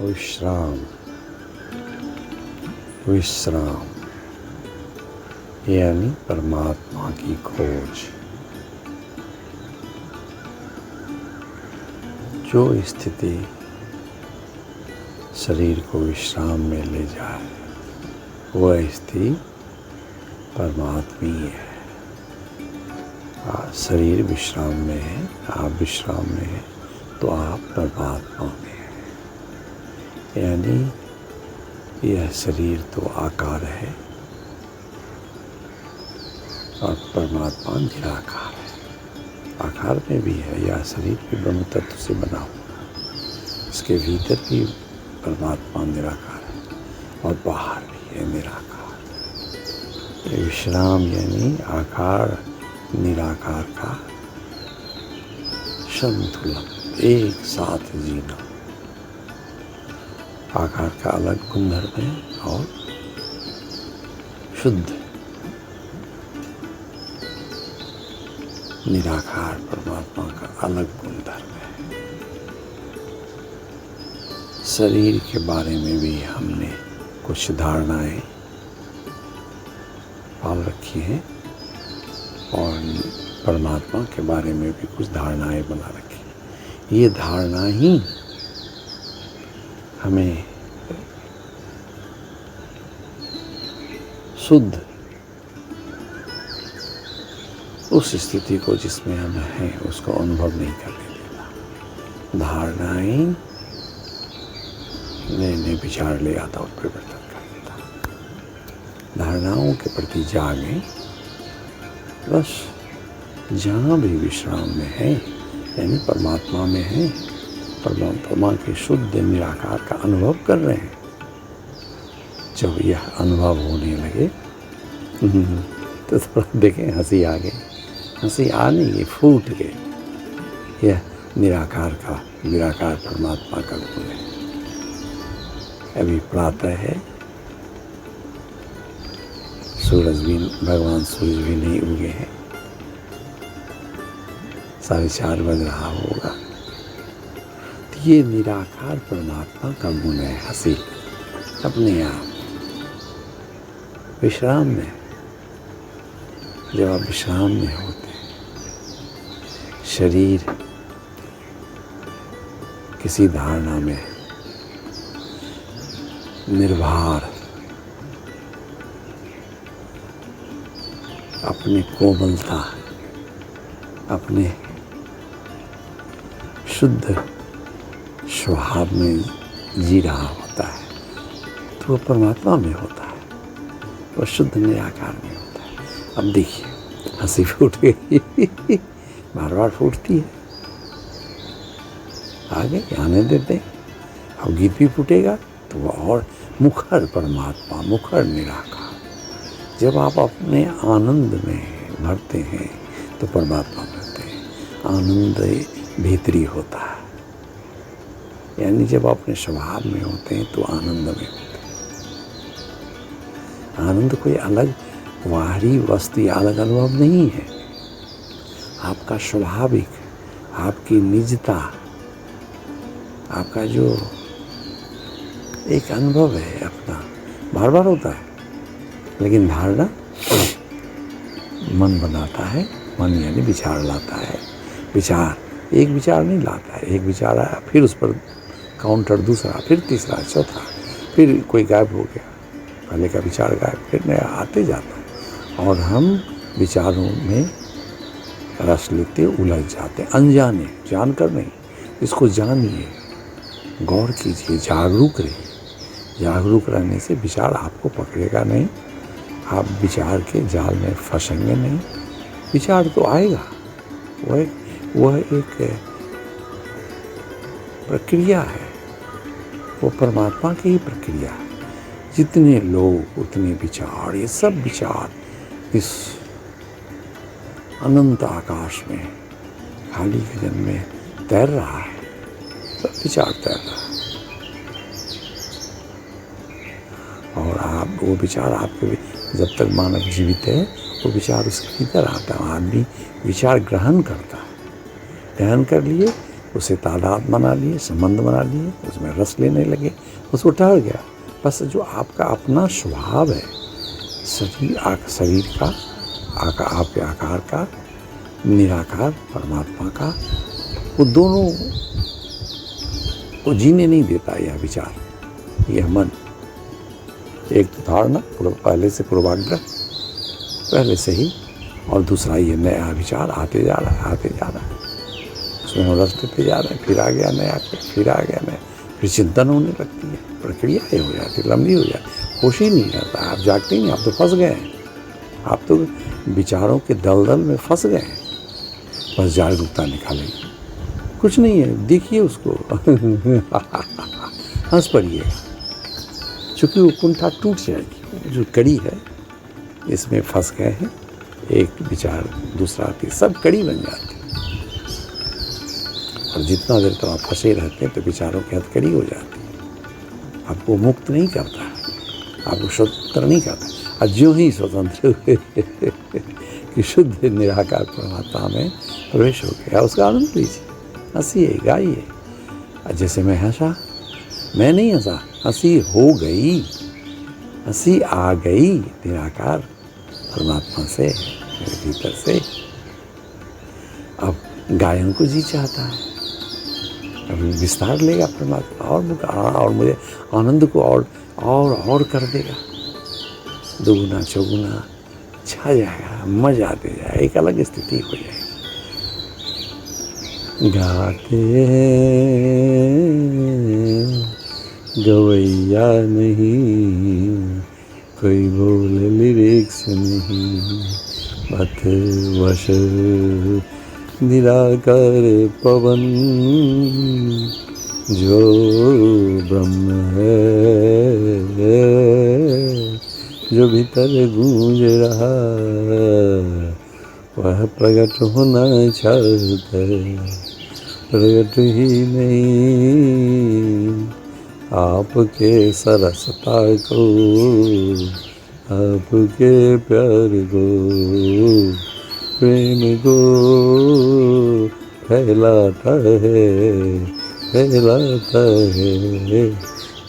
विश्राम, विश्राम यानी परमात्मा की खोज। जो स्थिति शरीर को विश्राम में ले जाए वह स्थिति परमात्मीय है। शरीर विश्राम में है, आप विश्राम में हैं, तो आप परमात्मा में हैं। यानी यह शरीर तो आकार है और परमात्मा निराकार है। आकार में भी है, यह शरीर भी ब्रह्म तत्व से बना हुआ, इसके भीतर भी परमात्मा निराकार है और बाहर भी है निराकार। ये विश्राम यानी आकार निराकार का संतुलन, एक साथ जीना। आकार का अलग गुणधर्म है और शुद्ध निराकार परमात्मा का अलग गुणधर्म है। शरीर के बारे में भी हमने कुछ धारणाएं पाल रखी हैं और परमात्मा के बारे में भी कुछ धारणाएं बना रखी। ये धारणा ही हमें शुद्ध उस स्थिति को जिसमें हम हैं उसको अनुभव नहीं करने देता। धारणाएं नए नए विचार ले आता और परिवर्तन कर देता। धारणाओं के प्रति जागें, बस जहाँ भी विश्राम में है यानी परमात्मा में है, परमात्मा के शुद्ध निराकार का अनुभव कर रहे हैं। जब यह अनुभव होने लगे तो थोड़ा देखें, हंसी आ गई। हंसी आ नहीं गई, फूट गई। यह निराकार परमात्मा का गुण है। अभी प्रातः है, भगवान सूरज भी नहीं उगे हैं, 4:30 बज रहा होगा। ये निराकार परमात्मा का गुण है, हंसी अपने आप विश्राम में। जब आप विश्राम में होते हैं, शरीर किसी धारणा में निर्भर अपने कोमलता, अपने शुद्ध स्वभाव में जी रहा होता है, तो वह परमात्मा में होता है, वह शुद्ध निराकार में होता है। अब देखिए, हंसी फूट गई, बार बार फूटती है। आगे आने देते, अब गीत भी फूटेगा तो वह और मुखर परमात्मा, मुखर निराकार। जब आप अपने आनंद में भरते हैं तो परमात्मा भरते हैं। आनंद भीतरी होता है, यानी जब आप अपने स्वभाव में होते हैं तो आनंद में होते हैं। आनंद कोई अलग बाहरी वस्तु या अलग अनुभव नहीं है। आपका स्वाभाविक, आपकी निजता, आपका जो एक अनुभव है अपना, बार बार होता है। लेकिन धारणा मन बनाता है, मन यानी विचार लाता है। विचार एक विचार नहीं लाता है, एक विचार आया, फिर उस पर काउंटर दूसरा, फिर तीसरा, चौथा, फिर कोई गायब हो गया, पहले का विचार गायब, फिर नया आते जाता है। और हम विचारों में रस लेते, उलझ जाते, अनजाने, जानकर नहीं। इसको जानिए, गौर कीजिए, जागरूक रहिए। जागरूक रहने से विचार आपको पकड़ेगा नहीं, आप विचार के जाल में फंसेंगे नहीं। विचार तो आएगा, वह एक प्रक्रिया है, वो परमात्मा की ही प्रक्रिया है। जितने लोग उतने विचार, ये सब विचार इस अनंत आकाश में, खाली गगन में तैर रहा है, सब विचार तैर रहा है। और आप वो विचार आपके, जब तक मानव जीवित है वो विचार उसके भीतर आता है। आदमी विचार ग्रहण करता है, ग्रहण कर लिए उसे तादाद बना लिए, संबंध बना लिए, उसमें रस लेने लगे, उसको ठहर गया। बस जो आपका अपना स्वभाव है शरीर का, आपके आकार का, निराकार परमात्मा का, वो दोनों को जीने नहीं देता यह विचार, यह मन। एक तो धारणा पहले से पूर्वाग्रह पहले से ही, और दूसरा ये नया विचार आते जा रहा है, उसमें हम रस देते जा रहे हैं, फिर आ गया नया, फिर आ गया नया, फिर चिंतन होने लगती है, प्रक्रिया ये हो जाती है, लंबी हो जाती, होश ही नहीं रहता, आप जागते ही नहीं, आप तो फंस गए हैं, आप तो विचारों के दलदल में फंस गए हैं। बस जागरूकता निकालेंगे, कुछ नहीं है, देखिए उसको हंस पड़िएगा, चूँकि वो कुंठा टूट जाएगी, जो कड़ी है इसमें फंस गए हैं, एक विचार दूसरा आती, सब कड़ी बन जाती। और जितना देर तक आप फंसे रहते हैं तो विचारों की हथकड़ी हो जाती है, आपको मुक्त नहीं करता है, आपको स्वतंत्र नहीं करता। और ज्यों ही स्वतंत्र हुए कि शुद्ध निराकार परमात्मा में प्रवेश हो गया, उसका आनंद लीजिए, हंसिए, गाइए। जैसे मैं हंसा, मैं नहीं हंसा, हंसी हो गई, हंसी आ गई निराकार परमात्मा से, मेरे भीतर से। अब गायन को जी चाहता है, अब विस्तार लेगा परमात्मा, और मुझे आनंद को और कर देगा, दुगुना चौगुना छा जाएगा, मजा आते जाए, एक अलग स्थिति हो जाएगी। गाते गवैया नहीं, कोई बोल लिरिक्स नहीं, बात वश निराकार पवन जो ब्रह्म है, जो भीतर गूंज रहा, वह प्रकट होना चाहता है, प्रकट ही नहीं। आपके सरसता को, आपके प्यार को, प्रेम को फैलाता है, फैलाता है।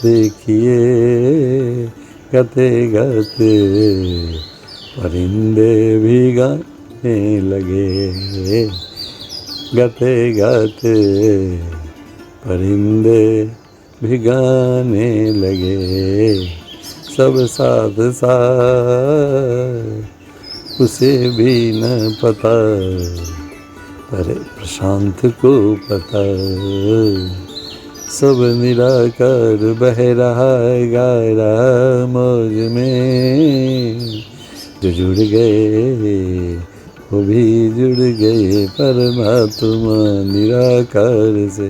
देखिए गाते गाते परिंदे भी गाने लगे, गाते गाते परिंदे भी गाने लगे, सब साथ साथ उसे भी न पता, पर प्रशांत को पता। सब निराकार बह रहा गा रहा मौज में, जो जुड़ गए वो भी जुड़ गए परमात्मा निराकार से।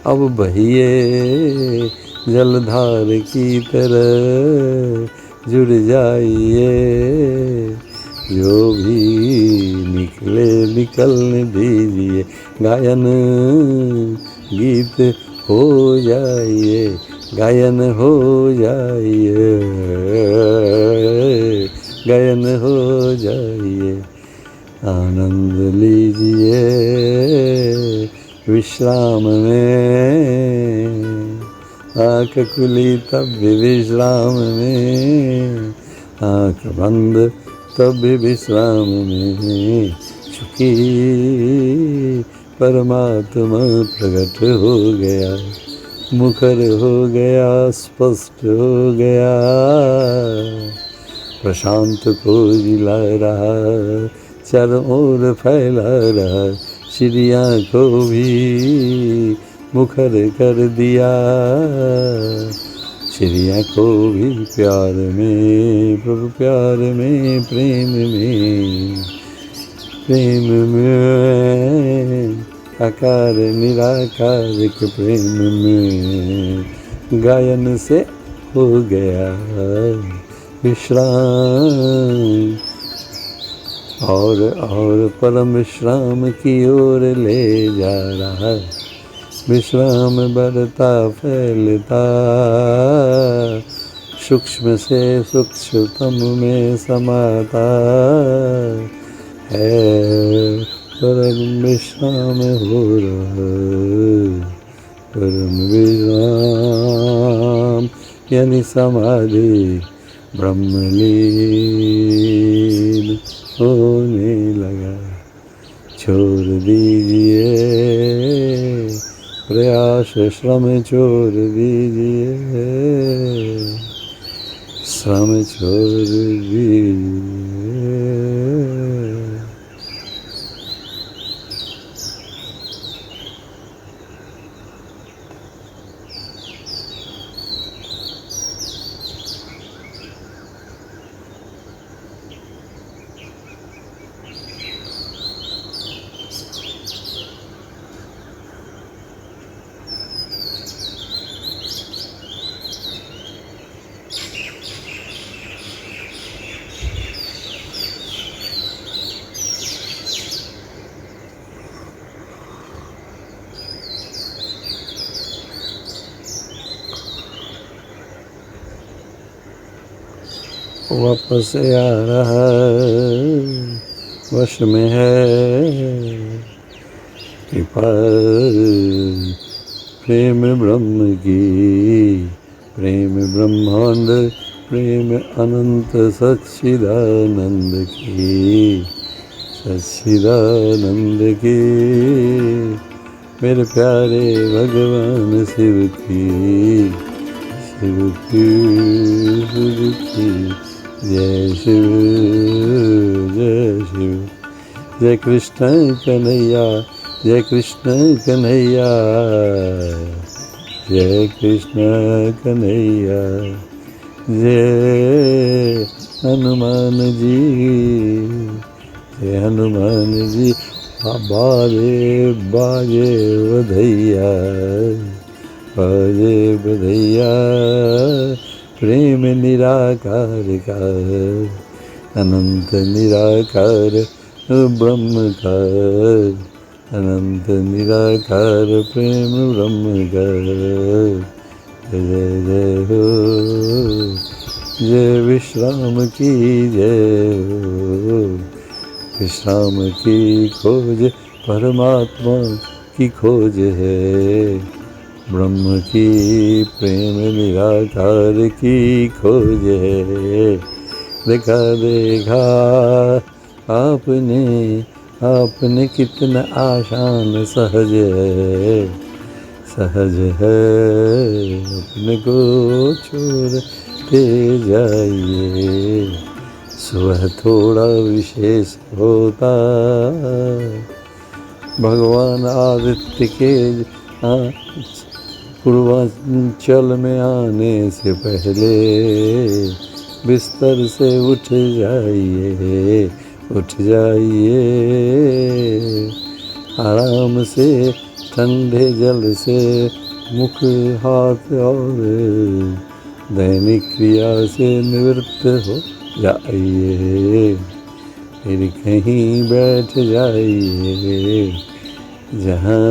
अब बहिए जलधार की तरह जुड़ जाइए, जो भी निकले निकलने दीजिए, गायन गीत हो जाइए, गायन हो जाइए, गायन हो जाइए। आनंद लीजिए विश्राम में, आँख खुली तब भी विश्राम में, आँख बंद तब भी विश्राम में, चूँकि परमात्मा प्रकट हो गया, मुखर हो गया, स्पष्ट हो गया, प्रशांत को जिला रहा, चारों ओर फैला रहा, चिड़िया को भी मुखर कर दिया, चिड़िया को भी प्यार में, प्रभु प्यार में, प्रेम में, प्रेम में, आकार निराकार के प्रेम में, गायन से हो गया विश्राम, और परम विश्राम की ओर ले जा रहा, विश्राम बढ़ता फैलता, सूक्ष्म से सूक्ष्मतम में समाता है, परम विश्राम हो रहा, परम विश्राम यानी समाधि ब्रह्मलीन होने लगा। छोड़ दीजिए प्रयास श्रम, छोड़ दीजिए श्रम, छोड़ दीजिए। वापस आ रहा, वश में है कृपा प्रेम ब्रह्म की, प्रेम ब्रह्मांड, प्रेम अनंत सच्चिदानंद की, सच्चिदानंद की, मेरे प्यारे भगवान शिव की, शिव की, शिव की। जय शिव, जय शिव, जय कृष्ण कन्हैया, जय कृष्ण कन्हैया, जय कृष्ण कन्हैया, जय हनुमान जी, जय हनुमान जी। बाजे बाजे बधैया, बाजे बधैया, प्रेम निराकार का, अनंत निराकार ब्रह्म का, अनंत निराकार प्रेम ब्रह्म का। जय जय हो, जय विश्राम की जय हो, विश्राम की खोज परमात्मा की खोज है, ब्रह्म की प्रेम निराकार की खोज है। देखा देखा आपने, आपने कितना आसान सहज है, सहज है, अपने को छोड़ते जाइए। सुबह थोड़ा विशेष होता, भगवान आदित्य के पूर्वांचल में आने से पहले बिस्तर से उठ जाइए, उठ जाइए, आराम से ठंडे जल से मुख हाथ और दैनिक क्रिया से निवृत्त हो जाइए, फिर कहीं बैठ जाइए जहाँ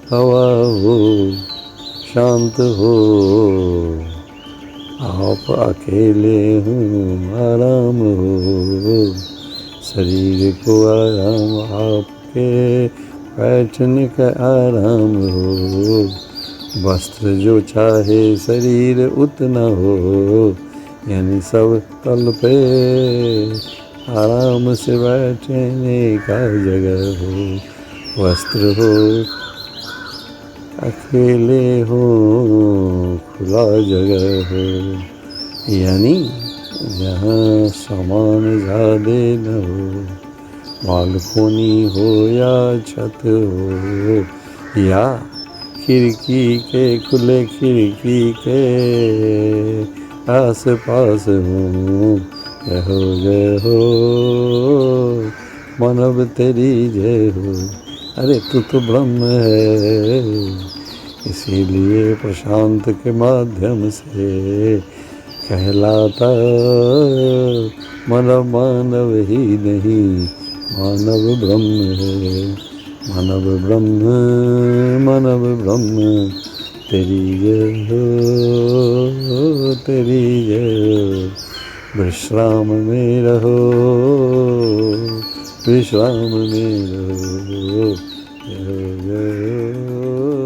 हवा हो, शांत हो, आप अकेले हो, आराम हो, शरीर को आराम, आपके बैठने का आराम हो, वस्त्र जो चाहे शरीर उतना हो, यानी सब तल पे आराम से बैठने का जगह हो, वस्त्र हो, अकेले हो, खुला जगह हो, यानी जहाँ सामान ज़्यादा न हो, बालकोनी हो या छत हो, या खिड़की के खुले खिड़की के आस पास हो। जय हो, जय हो, मानव तेरी जय हो। अरे तू तो ब्रह्म है, इसीलिए प्रशांत के माध्यम से कहलाता मानव, मानव ही नहीं मानव ब्रह्म है, मानव ब्रह्म, मानव ब्रह्म। तेरी जय हो, तेरी जय हो, विश्राम में रहो, विश्राम में रहो, रहो, रहो।